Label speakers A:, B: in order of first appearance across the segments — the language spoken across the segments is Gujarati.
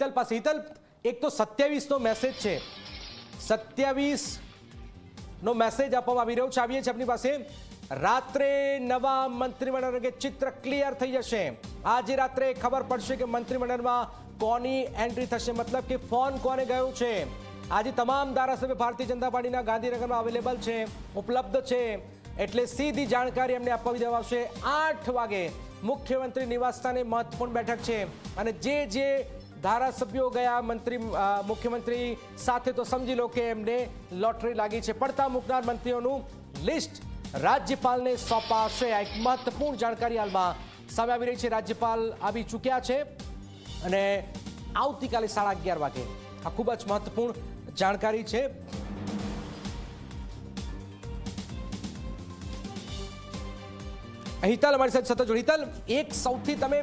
A: હિતલ પાસે. હિતલ, એક તો 27નો મેસેજ છે, 27 નો મેસેજ આપવામાં આવી રહ્યો છે. આવીએ છીએ આપની પાસે. રાત્રે નવા મંત્રીમંડળ અંગે ચિત્ર ક્લિયર થઈ જશે. આજે રાત્રે ખબર પડશે કે મંત્રીમંડળમાં કોની એન્ટ્રી થશે, મતલબ કે ફોન કોને ગયો છે. આજે તમામ ધારાસભ્ય ભારતીય જનતા પાર્ટીના ગાંધીનગરમાં અવેલેબલ છે, ઉપલબ્ધ છે, એટલે સીધી જાણકારી એમને આપવી દેવામાં આવશે. 8 વાગે મુખ્યમંત્રી નિવાસસ્થાને મહત્વપૂર્ણ બેઠક છે અને જે ધારાસભ્યો ગયા મુખ્યમંત્રી સાથે તો સમજી લો કે એમને લોટરી લાગી છે. પડતા મૂકનાર મંત્રીઓનું લિસ્ટ રાજ્યપાલને સોંપાશે. આ એક મહત્વપૂર્ણ જાણકારી હાલમાં સામે આવી રહી છે. રાજ્યપાલ આવી ચૂક્યા છે અને આવતીકાલે 11:30 વાગે. આ ખૂબ જ મહત્વપૂર્ણ જાણકારી છે. હિતલ અમારી સાથે સતત જોડી. હિતલ, એક સૌથી તમે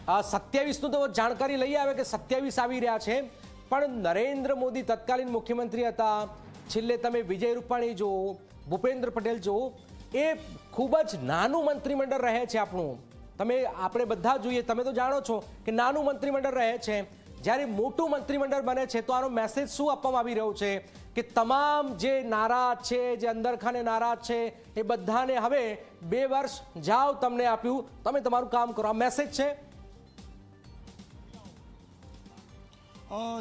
A: 27નું તો જાણકારી લઈ આવે કે 27 આવી રહ્યા છે, પણ નરેન્દ્ર મોદી તત્કાલીન મુખ્યમંત્રી હતા. છેલ્લે તમે વિજય રૂપાણી જુઓ, ભૂપેન્દ્ર પટેલ જુઓ, એ ખૂબ જ નાનું મંત્રીમંડળ રહે છે આપણું. આપણે બધા જોઈએ, તમે તો જાણો છો કે નાનું મંત્રીમંડળ રહે છે. જ્યારે મોટું મંત્રીમંડળ બને છે તો આનો મેસેજ શું આપવામાં આવી રહ્યો છે કે તમામ જે નારાજ છે, જે અંદરખાને નારાજ છે, એ બધાને હવે 2 વર્ષ જાઓ, તમને આપ્યું, તમે તમારું કામ કરો. આ મેસેજ છે.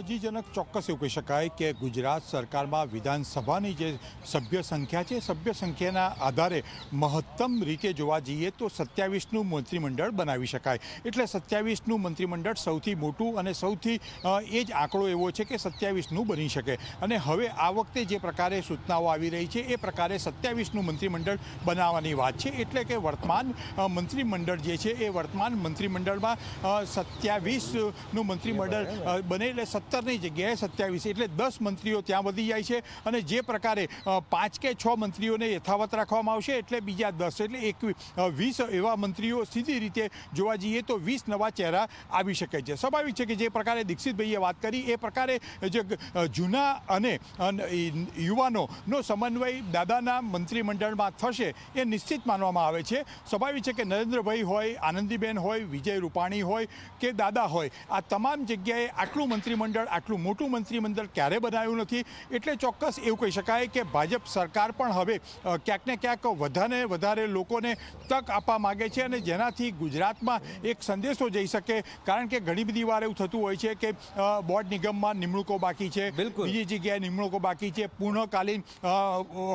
B: જી જનક, ચોક્કસ એવું કહી શકાય કે ગુજરાત સરકારમાં વિધાનસભાની જે સભ્ય સંખ્યા છે, સભ્ય સંખ્યાના આધારે મહત્તમ રીતે જોવા જઈએ તો 27નું મંત્રીમંડળ બનાવી શકાય. એટલે 27નું મંત્રીમંડળ સૌથી મોટું અને સૌથી એ જ આંકડો એવો છે કે 27નું બની શકે. અને હવે આ વખતે જે પ્રકારે સૂચનાઓ આવી રહી છે એ પ્રકારે 27નું મંત્રીમંડળ બનાવવાની વાત છે. એટલે કે વર્તમાન મંત્રીમંડળ જે છે એ વર્તમાન મંત્રીમંડળમાં 27નું મંત્રીમંડળ બને, 17ની જગ્યાએ 27, એટલે 10 મંત્રીઓ ત્યાં વધી જાય છે. અને જે પ્રકારે 5 કે 6 મંત્રીઓને યથાવત રાખવામાં આવશે એટલે બીજા 10, એટલે 20 એવા મંત્રીઓ સીધી રીતે જોવા જઈએ તો 20 નવા ચહેરા આવી શકે છે. સ્વાભાવિક છે કે જે પ્રકારે દીક્ષિતભાઈએ વાત કરી એ પ્રકારે જે જૂના અને યુવાનોનો સમન્વય દાદાના મંત્રીમંડળમાં થશે એ નિશ્ચિત માનવામાં આવે છે. સ્વાભાવિક છે કે નરેન્દ્રભાઈ હોય, આનંદીબેન હોય, વિજય રૂપાણી હોય કે દાદા હોય, આ તમામ જગ્યાએ આટલું આટલું મોટું મંત્રીમંડળ ક્યારે બનાવ્યું નથી. એટલે ચોક્કસ એવું કહી શકાય કે ભાજપ સરકાર પણ હવે ક્યાંક ને ક્યાંક વધારે લોકોને તક આપવા માગે છે અને જેનાથી ગુજરાતમાં એક સંદેશો જઈ શકે. કારણ કે ઘણી બધી વાર એવું થતું હોય છે કે બોર્ડ નિગમમાં નિમણૂકો બાકી છે, બીજી જગ્યાએ નિમણૂકો બાકી છે, પૂર્ણકાલીન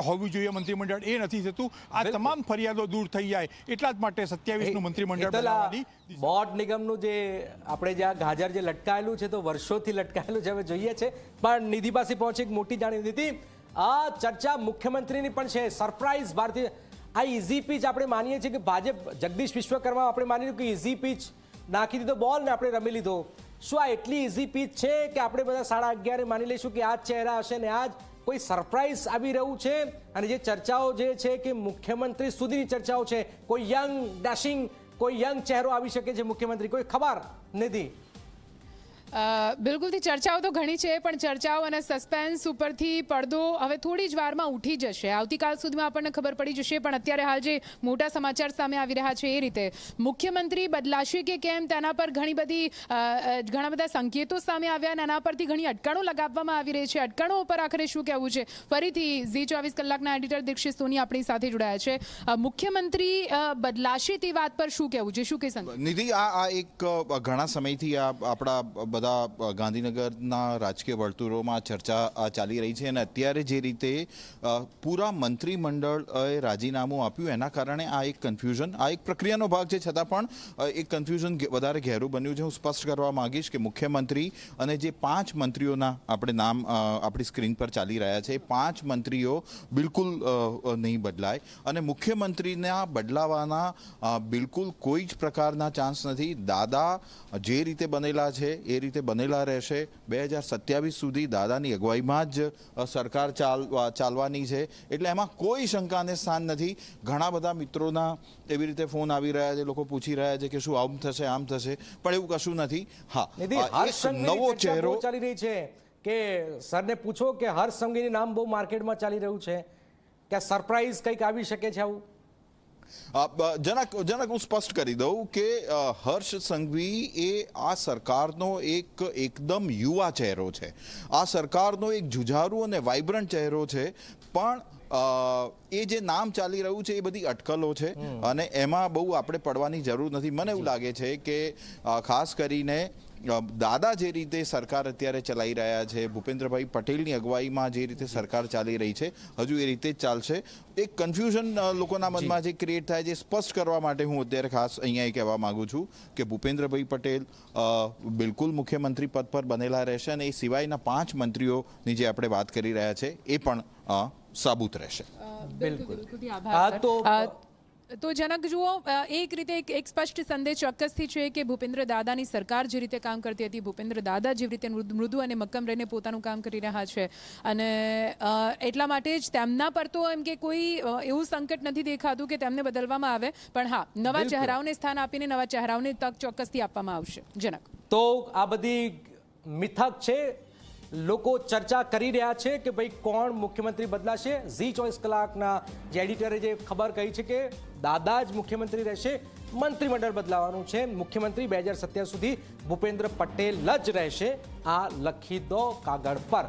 B: હોવું જોઈએ મંત્રીમંડળ, એ નથી થતું. આ તમામ ફરિયાદો દૂર થઈ જાય એટલા જ માટે 27નું મંત્રીમંડળ બનાવવાની.
A: બોર્ડ નિગમનું જે આપણે જ્યાં ગાજર જે લટકાયેલું છે તો વર્ષોથી લટકાયેલું છે, હવે જોઈએ છે. પણ નિધિ પાસે પહોંચી એક મોટી જાણી હતી. આ ચર્ચા મુખ્યમંત્રીની પણ છે. સરપ્રાઈઝ ભારતીય આ ઇઝી પીચ આપણે માનીએ છીએ કે ભાજપ જગદીશ વિશ્વકર્મા આપણે માની કે ઇઝી પીચ નાખી દીધો બોલ ને આપણે રમી લીધો. શું આ એટલી ઇઝી પીચ છે કે આપણે બધા 11:30 માની લઈશું કે આ જ ચહેરા હશે ને આજ કોઈ સરપ્રાઈઝ આવી રહ્યું છે? અને જે ચર્ચાઓ જે છે કે મુખ્યમંત્રી સુધીની ચર્ચાઓ છે, કોઈ યંગ ડેશિંગ કોઈ યંગ ચહેરો આવી શકે છે મુખ્યમંત્રી, કોઈ ખબર નથી.
C: બિલકુલથી ચર્ચાઓ તો ઘણી છે, પણ ચર્ચાઓ અને સસ્પેન્સ ઉપરથી પડદો હવે થોડી જ વારમાં ઉઠી જશે. આવતીકાલ સુધીમાં આપણને ખબર પડી જશે. પણ અત્યારે હાલ જે મોટા સમાચાર સામે આવી રહ્યા છે એ રીતે મુખ્યમંત્રી બદલાશે કે કેમ તેના પર ઘણા બધા સંકેતો સામે આવ્યા અને એના પરથી ઘણી અટકણો લગાવવામાં આવી રહી છે. અટકણો ઉપર આખરે શું કહેવું છે? ફરીથી ઝી 24 કલાકના એડિટર દીક્ષિત સોની આપણી સાથે જોડાયા છે. મુખ્યમંત્રી બદલાશે તે વાત પર શું કહેવું છે? શું કહેશો
D: નિધિ? આ એક ઘણા સમયથી આપણા બધા ગાંધીનગરના રાજકીય વર્તુળોમાં ચર્ચા ચાલી રહી છે અને અત્યારે જે રીતે પૂરા મંત્રીમંડળે રાજીનામું આપ્યું એના કારણે આ એક કન્ફ્યુઝન, આ એક પ્રક્રિયાનો ભાગ છે, છતાં પણ એક કન્ફ્યુઝન વધારે ઘેરું બન્યું છે. હું સ્પષ્ટ કરવા માંગીશ કે મુખ્યમંત્રી અને જે 5 મંત્રીઓના આપણે નામ આપણી સ્ક્રીન પર ચાલી રહ્યા છે, 5 મંત્રીઓ બિલકુલ નહીં બદલાય અને મુખ્યમંત્રીના બદલાવાના બિલકુલ કોઈ જ પ્રકારના ચાન્સ નથી. દાદા જે રીતે બનેલા છે એ રીતે બનેલા રહેશે. 2027 સુધી દાદાની અગવાઈમાં જ સરકાર ચાલવાની છે, એટલે એમાં કોઈ શંકાને સ્થાન નથી. ઘણા બધા મિત્રોના એવી રીતે ફોન આવી રહ્યા છે, લોકો પૂછી રહ્યા છે કે શું આમ થશે આમ થશે, પણ એવું કશું નથી. હા, નવો ચહેરો
A: ચાલી રહી છે કે સરને પૂછો કે હર્ષ સંઘવીનું નામ બહુ માર્કેટમાં ચાલી રહ્યું છે કે સરપ્રાઈઝ કંઈક આવી શકે છે આવું?
D: જનક હું સ્પષ્ટ કરી દઉં કે હર્ષ સંઘવી એ આ સરકારનો એકદમ યુવા ચહેરો છે, આ સરકારનો એક જુઝારુ અને વાઇબ્રન્ટ ચહેરો છે, પણ એ જે નામ ચાલી રહ્યું છે એ બધી અટકલો છે અને એમાં બહુ આપણે પડવાની જરૂર નથી. મને એવું લાગે છે કે ખાસ કરીને દાદા જે રીતે સરકાર અત્યારે ચલાવી રહ્યા છે, ભૂપેન્દ્રભાઈ પટેલની અગવાઈમાં જે રીતે સરકાર ચાલી રહી છે, હજુ એ રીતે જ ચાલશે. એક કન્ફ્યુઝન લોકોના મનમાં જે ક્રિએટ થાય છે સ્પષ્ટ કરવા માટે હું અત્યારે ખાસ અહીંયા એ કહેવા માંગુ છું કે ભૂપેન્દ્રભાઈ પટેલ બિલકુલ મુખ્યમંત્રી પદ પર બનેલા રહેશે અને એ સિવાયના 5 મંત્રીઓની જે આપણે વાત કરી રહ્યા છે એ પણ સાબુત રહેશે.
C: બિલકુલ. તો જનક જુઓ, એક રીતે એક સ્પષ્ટ સંદેશ ચોક્કસથી છે કે ભૂપેન્દ્ર દાદાની સરકાર જે રીતે કામ કરતી હતી, ભૂપેન્દ્ર દાદા જે રીતે મૃદુ અને મક્કમ રહીને પોતાનું કામ કરી રહ્યા છે અને એટલા માટે જ તેમના પર તો એમ કે કોઈ એવું સંકટ નથી દેખાતું કે તેમને બદલવામાં આવે, પણ હા, નવા ચહેરાઓને સ્થાન આપીને નવા ચહેરાઓને તક ચોક્કસથી આપવામાં આવશે. જનક,
A: તો આ બધી મિથક છે, લોકો ચર્ચા કરી રહ્યા છે કે ભાઈ કોણ મુખ્યમંત્રી બદલાશે. ઝી 24 કલાકના જે એડિટરે જે ખબર કહી છે કે દાદા જ મુખ્યમંત્રી રહેશે, મંત્રીમંડળ બદલાવાનું છે, મુખ્યમંત્રી 2027 સુધી ભૂપેન્દ્ર પટેલ જ રહેશે. આ લખી દો કાગળ પર.